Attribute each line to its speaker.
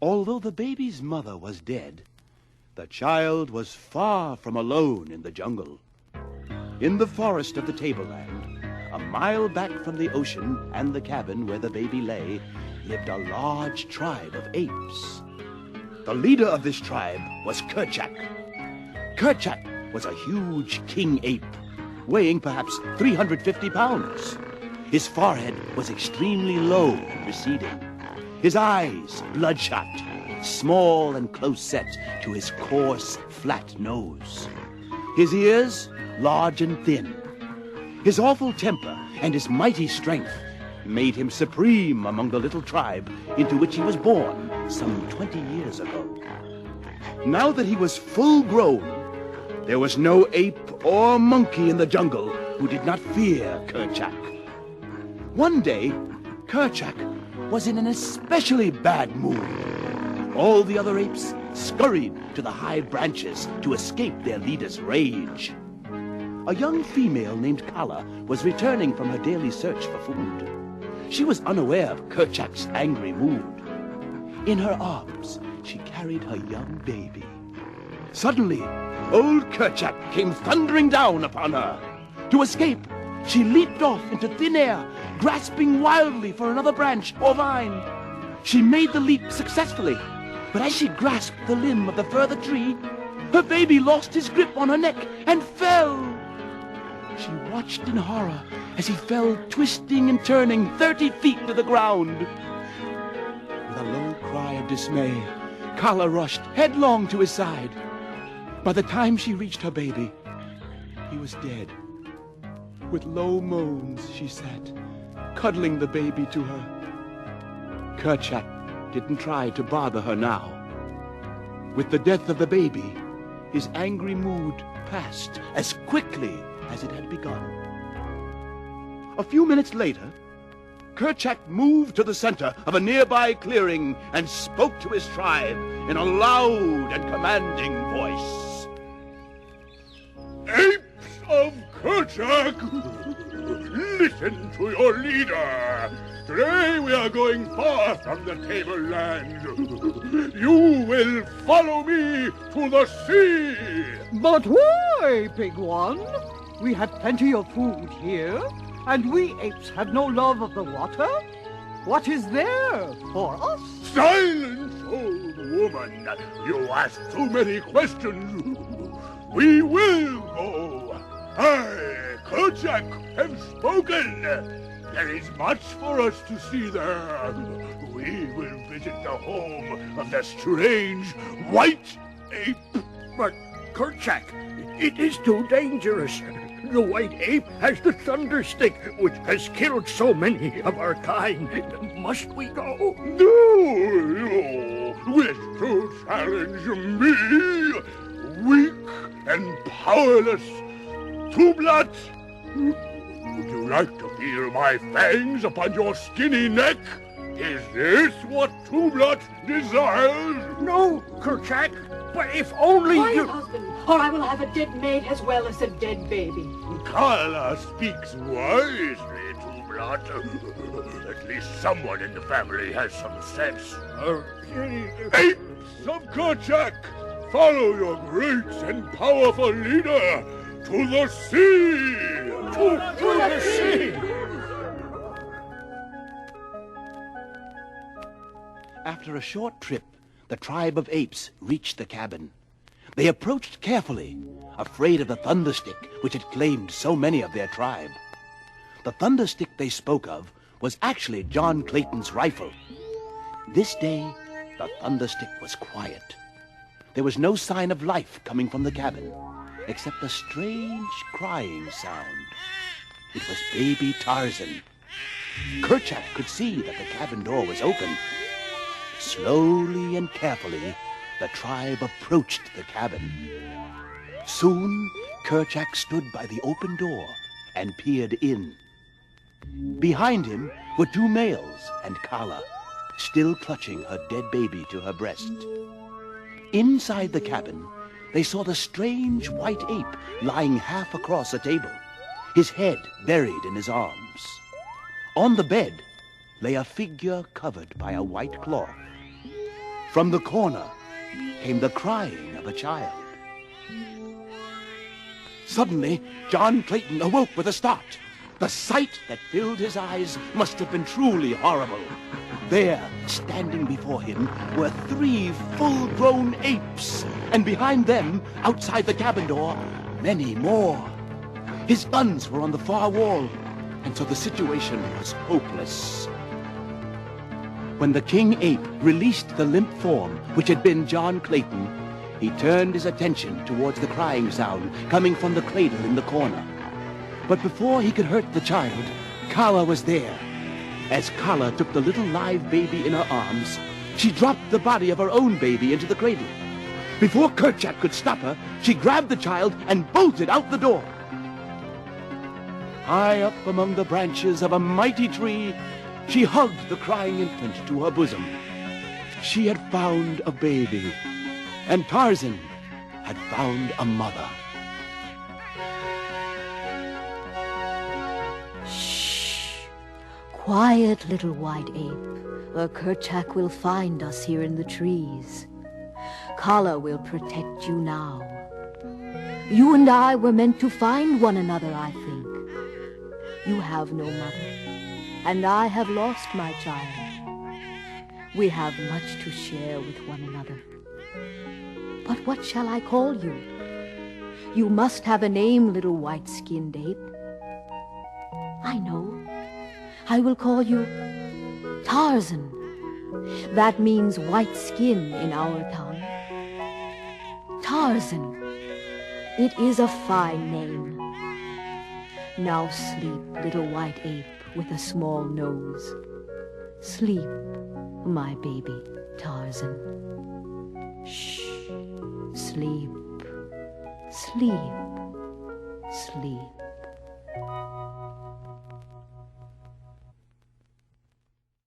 Speaker 1: Although the baby's mother was dead, the child was far from alone in the jungle. In the forest of the tableland, a mile back from the ocean and the cabin where the baby lay, lived a large tribe of apes. The leader of this tribe was Kerchak. Kerchak was a huge king ape, weighing perhaps 350 pounds. His forehead was extremely low and receding. His eyes bloodshot, small and close set to his coarse, flat nose. His ears large and thin. His awful temper and his mighty strength made him supreme among the little tribe into which he was born some 20 years ago. Now that he was full grown, there was no ape or monkey in the jungle who did not fear Kerchak. One day, Kerchak was in an especially bad mood. All the other apes scurried to the high branches to escape their leader's rage. A young female named Kala was returning from her daily search for food. She was unaware of Kerchak's angry mood. In her arms, she carried her young baby. Suddenly, old Kerchak came thundering down upon her. To escape, she leaped off into thin air, grasping wildly for another branch or vine. She made the leap successfully, but as she grasped the limb of the further tree, her baby lost his grip on her neck and fell. She watched in horror as he fell twisting and turning 30 feet to the ground. With a low cry of dismay, Kala rushed headlong to his side. By the time she reached her baby, he was dead. With low moans, she sat, cuddling the baby to her. Kerchak didn't try to bother her now. With the death of the baby, his angry mood passed as quickly as it had begun. A few minutes later, Kerchak moved to the center of a nearby clearing and spoke to his tribe in a loud and commanding voice.
Speaker 2: Apes of Kerchak, listen to your leader. Today we are going far from the tableland. You will follow me to the sea.
Speaker 3: But why, big one? We have plenty of food here, and we apes have no love of the water. What is there for us?
Speaker 2: Silence, old woman. You ask too many questions. We will go. I, Kerchak, have spoken. There is much for us to see there. We will visit the home of the strange white ape.
Speaker 4: But, Kerchak, it is too dangerous. The white ape has the thunder stick, which has killed so many of our kind. Must we go?
Speaker 2: Do you wish to challenge me? Weak and powerless, Tublat? Would you like to feel my fangs upon your skinny neck? Is this what Tublat desires?
Speaker 4: No, Kerchak, but if only
Speaker 5: Quiet,
Speaker 4: you...
Speaker 5: husband, or I will have a dead maid as well as a dead baby.
Speaker 2: Kala speaks wisely, Tublat. At least someone in the family has some sense. Apes of Kerchak, follow your great and powerful leader to the sea!
Speaker 4: To the sea!
Speaker 1: After a short trip, the tribe of apes reached the cabin. They approached carefully, afraid of the thunderstick which had claimed so many of their tribe. The thunderstick they spoke of was actually John Clayton's rifle. This day, the thunderstick was quiet. There was no sign of life coming from the cabin, except a strange crying sound. It was baby Tarzan. Kerchak could see that the cabin door was open. Slowly and carefully, the tribe approached the cabin. Soon, Kerchak stood by the open door and peered in. Behind him were two males and Kala, still clutching her dead baby to her breast. Inside the cabin, they saw the strange white ape lying half across a table, his head buried in his arms. On the bed lay a figure covered by a white cloth. From the corner came the crying of a child. Suddenly, John Clayton awoke with a start. The sight that filled his eyes must have been truly horrible. There, standing before him, were 3 full-grown apes, and behind them, outside the cabin door, many more. His guns were on the far wall, and so the situation was hopeless. When the king ape released the limp form, which had been John Clayton, he turned his attention towards the crying sound coming from the cradle in the corner. But before he could hurt the child, Kala was there. As Kala took the little live baby in her arms, she dropped the body of her own baby into the cradle. Before Kerchak could stop her, she grabbed the child and bolted out the door. High up among the branches of a mighty tree, she hugged the crying infant to her bosom. She had found a baby, and Tarzan had found a mother.
Speaker 6: Shh! Quiet, little white ape, or Kerchak will find us here in the trees. Kala will protect you now. You and I were meant to find one another, I think. You have no mother, and I have lost my child. We have much to share with one another. But what shall I call you? You must have a name, little white-skinned ape. I know. I will call you Tarzan. That means white skin in our tongue. Tarzan. It is a fine name. Now sleep, little white ape with a small nose. Sleep, my baby Tarzan. Shh. Sleep, sleep, sleep.